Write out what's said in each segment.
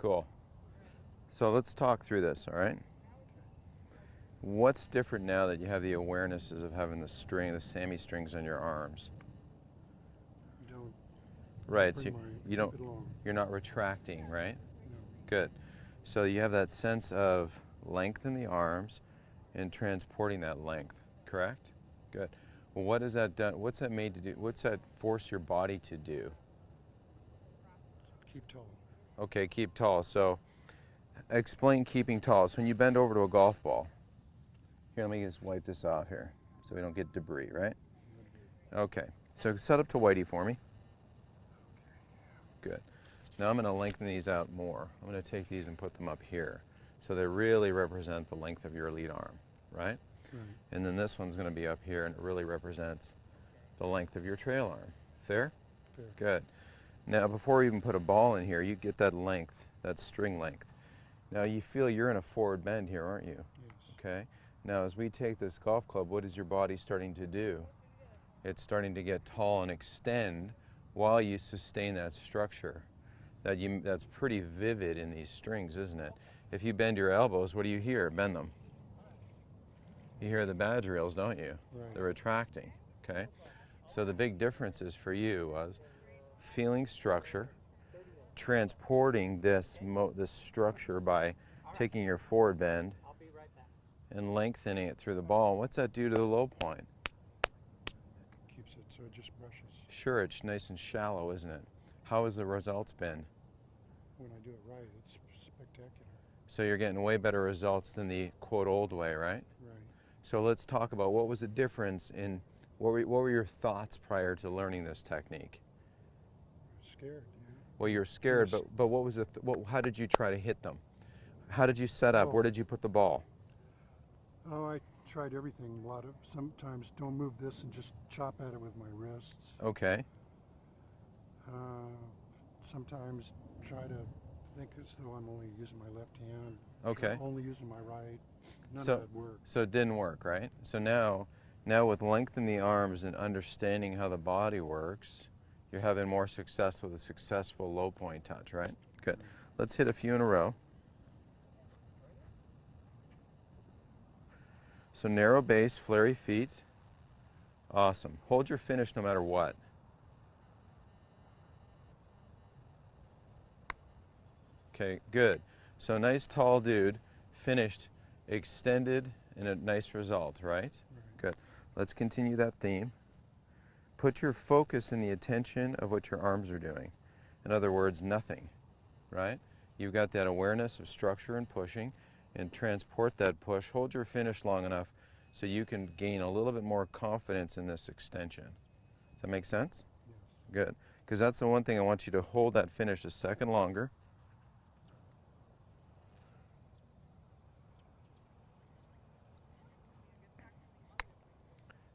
Cool. So let's talk through this, all right? What's different now that you have the awarenesses of having the string, the SAMI strings on your arms? You don't. Right, so you don't, keep it long. you're not retracting, right? No. Good. So you have that sense of length in the arms and transporting that length, correct? Good. Well, what has that done? What's that made to do? What's that force your body to do? Keep tall. Okay, keep tall. So explain keeping tall. So when you bend over to a golf ball, here, let me just wipe this off here so we don't get debris, right? Okay, so set up to whitey for me. Good. Now I'm going to lengthen these out more. I'm going to take these and put them up here. So they really represent the length of your lead arm, right? Right. And then this one's going to be up here and it really represents the length of your trail arm. Fair? Fair. Good. Now before we even put a ball in here, you get that length, that string length. Now you feel you're in a forward bend here, aren't you? Yes. Okay. Now as we take this golf club, what is your body starting to do? It's starting to get tall and extend while you sustain that structure. That's pretty vivid in these strings, isn't it? If you bend your elbows, what do you hear? Bend them. You hear the badge rails, don't you? Right. They're retracting, okay? So the big difference is for you was feeling structure, transporting this structure by taking your forward bend and lengthening it through the ball. What's that do to the low point? Keeps it so it just brushes. Sure, it's nice and shallow, isn't it? How has the results been? When I do it right, it's spectacular. So you're getting way better results than the quote old way, right? Right. So let's talk about what was the difference in, what were your thoughts prior to learning this technique? Scared, yeah. Well, you're scared, but what was how did you try to hit them? How did you set up? Oh. Where did you put the ball? Oh, I tried everything. Sometimes don't move this and just chop at it with my wrists. Okay. Sometimes try to think as though I'm only using my left hand. Okay. Only using my right. None of that worked. So it didn't work, right? So now with length in the arms and understanding how the body works, you're having more success with a successful low point touch, right? Good. Let's hit a few in a row. So narrow base, flary feet. Awesome. Hold your finish no matter what. Okay, good. So nice tall dude, finished, extended, and a nice result, right? Right. Good. Let's continue that theme. Put your focus in the attention of what your arms are doing. In other words, nothing, right? You've got that awareness of structure and pushing, and transport that push. Hold your finish long enough so you can gain a little bit more confidence in this extension. Does that make sense? Yes. Good. Because that's the one thing I want you to hold that finish a second longer.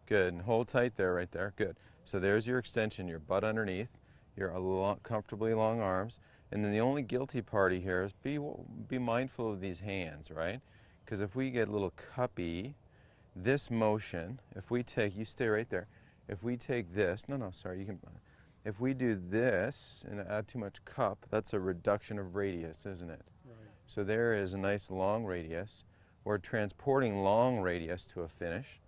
Good, and hold tight there, right there, good. So there's your extension, your butt underneath, your comfortably long arms, and then the only guilty party here is be mindful of these hands, right? Because if we get a little cuppy, this motion, if we take, you stay right there, if we take this, if we do this and add too much cup, that's a reduction of radius, isn't it? Right. So there is a nice long radius. We're transporting long radius to a finish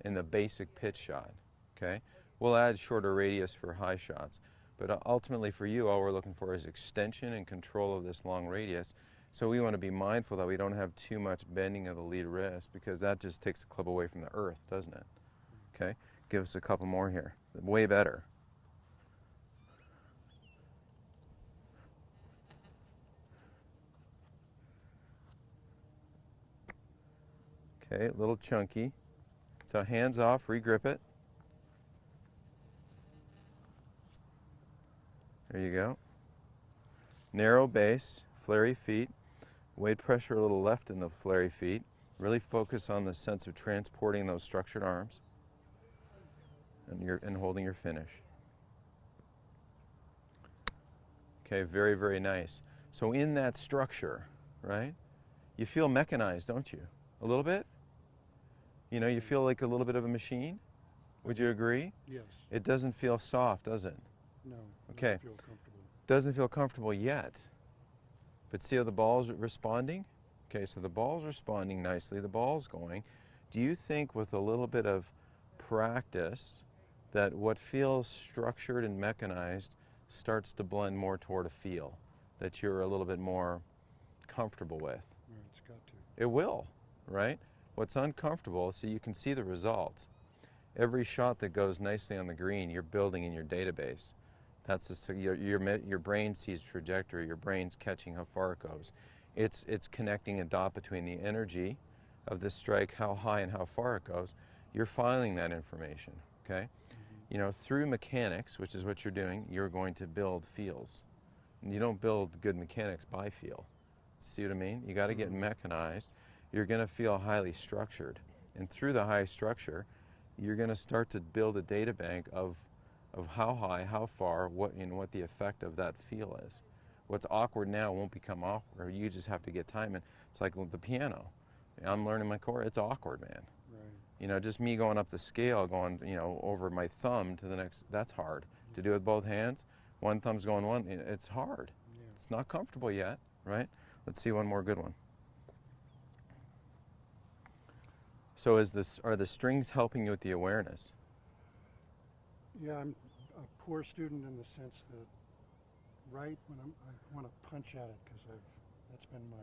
in the basic pitch shot, okay? We'll add shorter radius for high shots, but ultimately for you, all we're looking for is extension and control of this long radius. So we want to be mindful that we don't have too much bending of the lead wrist, because that just takes the club away from the earth, doesn't it? Okay, give us a couple more here, way better. Okay, a little chunky. So hands off, regrip it. There you go. Narrow base, flary feet. Weight pressure a little left in the flary feet. Really focus on the sense of transporting those structured arms and holding your finish. Okay, very, very nice. So in that structure, right, you feel mechanized, don't you? A little bit? You know, you feel like a little bit of a machine? Would you agree? Yes. It doesn't feel soft, does it? No. Okay. Doesn't feel comfortable. Doesn't feel comfortable yet. But see how the ball's responding? Okay, so the ball's responding nicely, the ball's going. Do you think with a little bit of practice that what feels structured and mechanized starts to blend more toward a feel that you're a little bit more comfortable with? Yeah, it's got to. It will, right? What's uncomfortable, so you can see the result. Every shot that goes nicely on the green, you're building in your database. That's your brain sees trajectory, your brain's catching how far it goes. It's connecting a dot between the energy of the strike, how high and how far it goes. You're filing that information, okay? You know, through mechanics, which is what you're doing, you're going to build feels. And you don't build good mechanics by feel. See what I mean? You got to get mechanized. You're going to feel highly structured. And through the high structure, you're going to start to build a data bank of how high, how far, what the effect of that feel is. What's awkward now won't become awkward. You just have to get time in. It's like with the piano. I'm learning my chord. It's awkward, man. Right. You know, just me going up the scale, going, you know, over my thumb to the next, that's hard. To do it with both hands, one thumb's going one, it's hard. Yeah. It's not comfortable yet, right? Let's see one more good one. So are the strings helping you with the awareness? Yeah, I'm a poor student in the sense that right when I want to punch at it because that's been my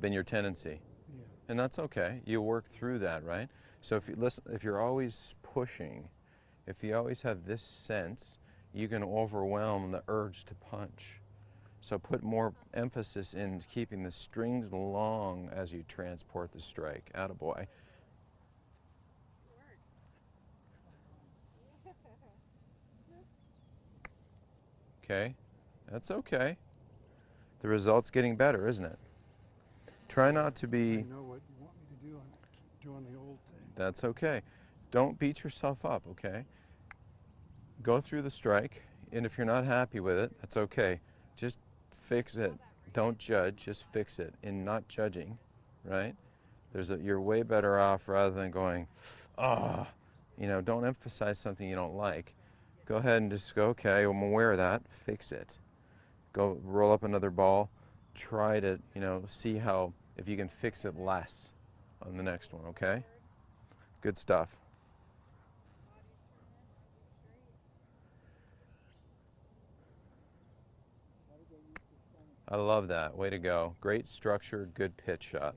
Been your tendency. yeah. And that's okay. You work through that, right? So if you listen, if you're always pushing, if you always have this sense, you can overwhelm the urge to punch. So put more emphasis in keeping the strings long as you transport the strike. Attaboy. Okay, that's okay. The result's getting better, isn't it? Try not to be... I know what you want me to do. I'm doing the old thing. That's okay. Don't beat yourself up, okay? Go through the strike, and if you're not happy with it, that's okay. Just fix it. Don't judge, just fix it. In not judging, right? You're way better off rather than going, ah, you know, don't emphasize something you don't like. Go ahead and just go, okay, I'm aware of that, fix it. Go roll up another ball, try to, you know, see if you can fix it less on the next one, okay? Good stuff. I love that. Way to go. Great structure, good pitch shot.